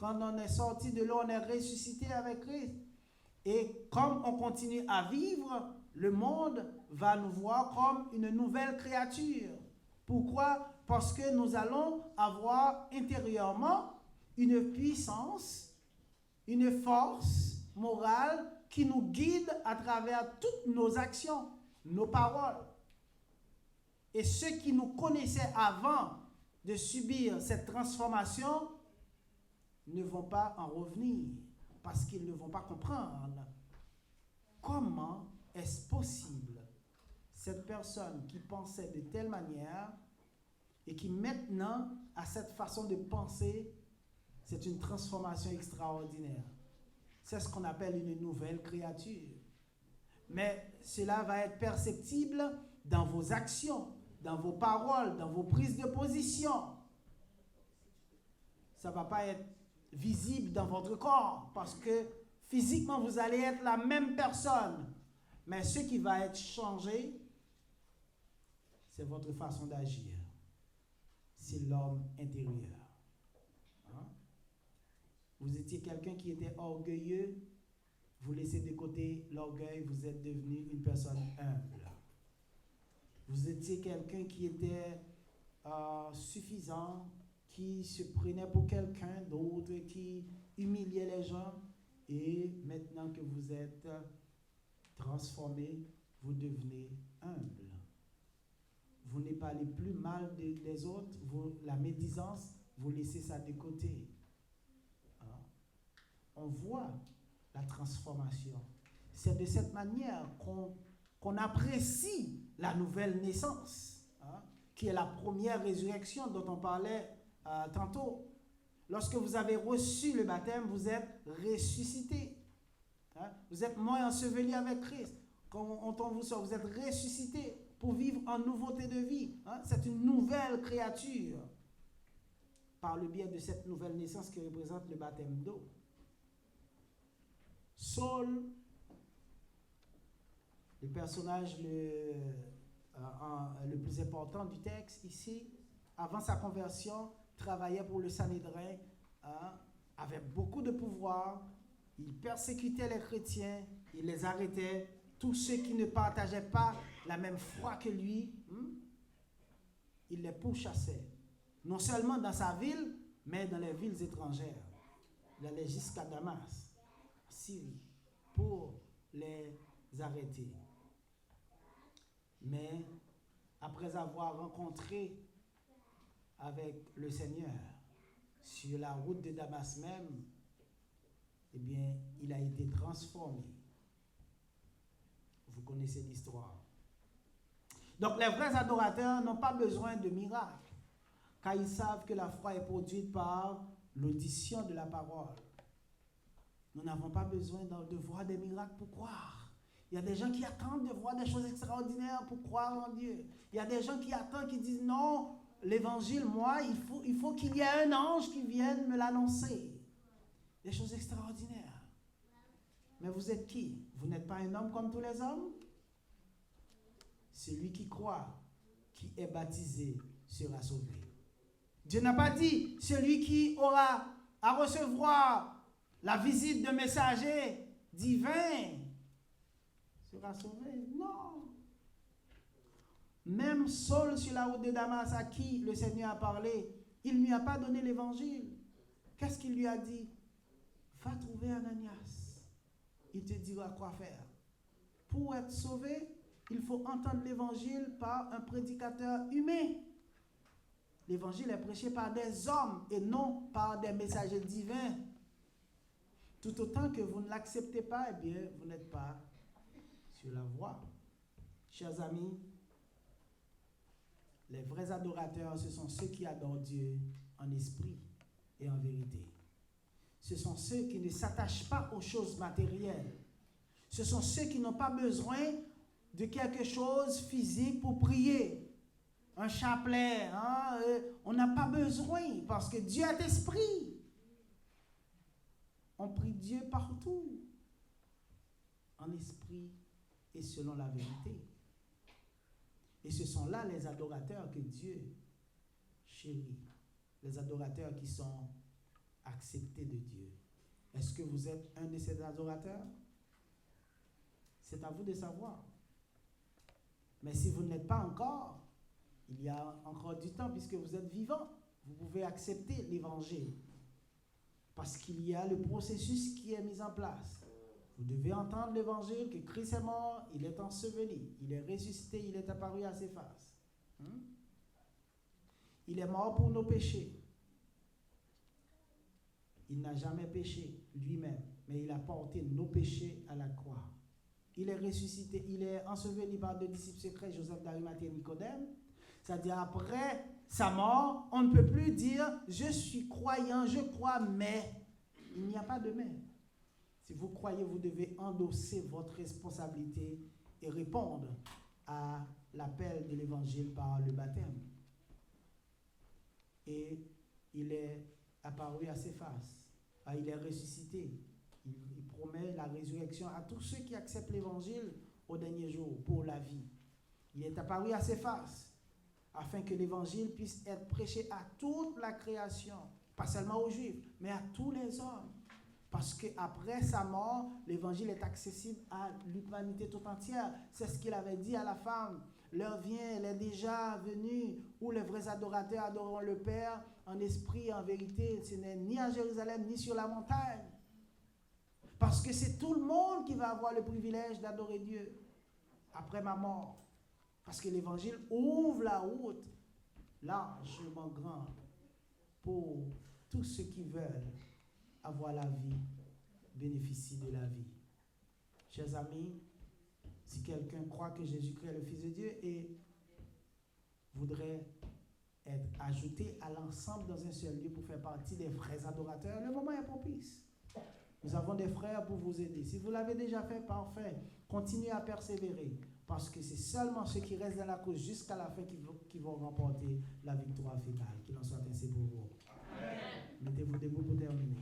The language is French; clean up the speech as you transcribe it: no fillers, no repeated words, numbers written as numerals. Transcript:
Quand on est sorti de l'eau, on est ressuscité avec Christ. Et comme on continue à vivre, le monde va nous voir comme une nouvelle créature. Pourquoi? Parce que nous allons avoir intérieurement une puissance, une force morale qui nous guide à travers toutes nos actions, nos paroles. Et ceux qui nous connaissaient avant de subir cette transformation ne vont pas en revenir parce qu'ils ne vont pas comprendre comment est-ce possible cette personne qui pensait de telle manière et qui maintenant a cette façon de penser. C'est une transformation extraordinaire. C'est ce qu'on appelle une nouvelle créature. Mais cela va être perceptible dans vos actions, dans vos paroles, dans vos prises de position. Ça ne va pas être visible dans votre corps parce que physiquement, vous allez être la même personne. Mais ce qui va être changé, c'est votre façon d'agir. C'est l'homme intérieur. Hein? Vous étiez quelqu'un qui était orgueilleux, vous laissez de côté l'orgueil, vous êtes devenu une personne humble. Vous étiez quelqu'un qui était suffisant, qui se prenait pour quelqu'un d'autre, qui humiliait les gens. Et maintenant que vous êtes transformé, vous devenez humble. Vous ne parlez plus mal des autres, la médisance, vous laissez ça de côté. Hein? On voit la transformation. C'est de cette manière qu'on apprécie la nouvelle naissance, hein, qui est la première résurrection dont on parlait tantôt. Lorsque vous avez reçu le baptême, vous êtes ressuscité. Hein? Vous êtes mort et enseveli avec Christ. Quand on vous sort, vous êtes ressuscité pour vivre en nouveauté de vie. Hein? C'est une nouvelle créature par le biais de cette nouvelle naissance qui représente le baptême d'eau. Saul, le personnage le plus important du texte ici, avant sa conversion, travaillait pour le Sanhédrin, hein, avait beaucoup de pouvoir, il persécutait les chrétiens, il les arrêtait, tous ceux qui ne partageaient pas la même foi que lui, il les pourchassait, non seulement dans sa ville, mais dans les villes étrangères. Il allait jusqu'à Damas, Syrie, pour les arrêter. Mais après avoir rencontré avec le Seigneur sur la route de Damas même, eh bien, il a été transformé. Vous connaissez l'histoire. Donc, les vrais adorateurs n'ont pas besoin de miracles, car ils savent que la foi est produite par l'audition de la parole. Nous n'avons pas besoin de voir des miracles pour croire. Il y a des gens qui attendent de voir des choses extraordinaires pour croire en Dieu. Il y a des gens qui attendent, qui disent non, l'évangile, moi, il faut qu'il y ait un ange qui vienne me l'annoncer. Des choses extraordinaires. Mais vous êtes qui? Vous n'êtes pas un homme comme tous les hommes? Celui qui croit, qui est baptisé, sera sauvé. Dieu n'a pas dit celui qui aura à recevoir la visite de messagers divins sera sauvé. Non. Même Saul sur la route de Damas, à qui le Seigneur a parlé, il ne lui a pas donné l'évangile. Qu'est-ce qu'il lui a dit? Va trouver Ananias. Il te dira quoi faire. Pour être sauvé, il faut entendre l'évangile par un prédicateur humain. L'évangile est prêché par des hommes et non par des messagers divins. Tout autant que vous ne l'acceptez pas, eh bien, vous n'êtes pas sur la voie. Chers amis, les vrais adorateurs, ce sont ceux qui adorent Dieu en esprit et en vérité. Ce sont ceux qui ne s'attachent pas aux choses matérielles. Ce sont ceux qui n'ont pas besoin de quelque chose physique pour prier. Un chapelet, hein, on n'a pas besoin parce que Dieu est esprit. On prie Dieu partout, en esprit et selon la vérité. Et ce sont là les adorateurs que Dieu chérit, les adorateurs qui sont accepté de Dieu. Est-ce que vous êtes un de ces adorateurs? C'est à vous de savoir. Mais si vous ne l'êtes pas encore, il y a encore du temps puisque vous êtes vivant. Vous pouvez accepter l'évangile. Parce qu'il y a le processus qui est mis en place. Vous devez entendre l'évangile que Christ est mort, il est enseveli, il est ressuscité, il est apparu à ses faces. Il est mort pour nos péchés. Il n'a jamais péché lui-même, mais il a porté nos péchés à la croix. Il est ressuscité, il est enseveli par deux disciples secrets, Joseph d'Arimathée et Nicodème. C'est-à-dire après sa mort, on ne peut plus dire « je suis croyant, je crois, mais ». Il n'y a pas de « mais ». Si vous croyez, vous devez endosser votre responsabilité et répondre à l'appel de l'évangile par le baptême. Et il est apparu à ses faces. Il est ressuscité. Il promet la résurrection à tous ceux qui acceptent l'évangile au dernier jour pour la vie. Il est apparu à ses faces afin que l'évangile puisse être prêché à toute la création, pas seulement aux Juifs, mais à tous les hommes. Parce qu'après sa mort, l'évangile est accessible à l'humanité tout entière. C'est ce qu'il avait dit à la femme. L'heure vient, elle est déjà venue, où les vrais adorateurs adoreront le Père en esprit et en vérité. Ce n'est ni à Jérusalem, ni sur la montagne. Parce que c'est tout le monde qui va avoir le privilège d'adorer Dieu après ma mort. Parce que l'évangile ouvre la route largement grande pour tous ceux qui veulent avoir la vie, bénéficier de la vie. Chers amis, si quelqu'un croit que Jésus-Christ est le Fils de Dieu et voudrait être ajouté à l'ensemble dans un seul lieu pour faire partie des vrais adorateurs, le moment est propice. Nous avons des frères pour vous aider. Si vous l'avez déjà fait, parfait. Continuez à persévérer. Parce que c'est seulement ceux qui restent dans la cause jusqu'à la fin qui vont remporter la victoire finale. Qu'il en soit ainsi pour vous. Mettez-vous debout pour terminer.